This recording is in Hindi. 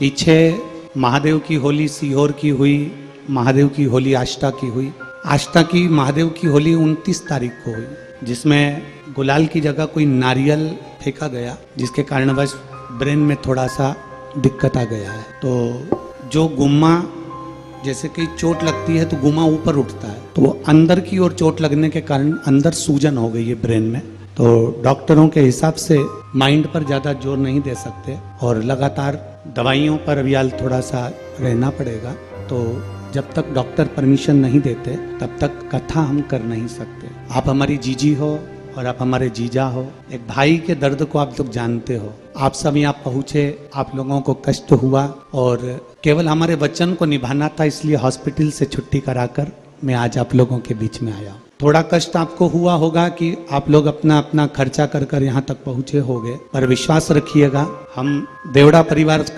पीछे महादेव की होली सीहोर की हुई, महादेव की होली आष्टा की हुई। आष्टा की महादेव की होली 29 तारीख को हुई, जिसमें गुलाल की जगह कोई नारियल फेंका गया, जिसके कारणवश ब्रेन में थोड़ा सा दिक्कत आ गया है। तो जो गुम्मा, जैसे कि चोट लगती है तो गुम्मा ऊपर उठता है, तो वो अंदर की ओर चोट लगने के कारण अंदर सूजन हो गई है ब्रेन में। तो डॉक्टरों के हिसाब से माइंड पर ज़्यादा जोर नहीं दे सकते और लगातार दवाइयों पर अभी हाल थोड़ा सा रहना पड़ेगा। तो जब तक डॉक्टर परमिशन नहीं देते तब तक कथा हम कर नहीं सकते। आप हमारी जीजी हो और आप हमारे जीजा हो, एक भाई के दर्द को आप लोग जानते हो। आप सब यहाँ पहुँचे, आप लोगों को कष्ट हुआ और केवल हमारे वचन को निभाना था, इसलिए हॉस्पिटल से छुट्टी कराकर मैं आज आप लोगों के बीच में आया। थोड़ा कष्ट आपको हुआ होगा कि आप लोग अपना अपना खर्चा कर कर यहाँ तक पहुँचे होंगे, पर विश्वास रखिएगा, हम देवड़ा परिवार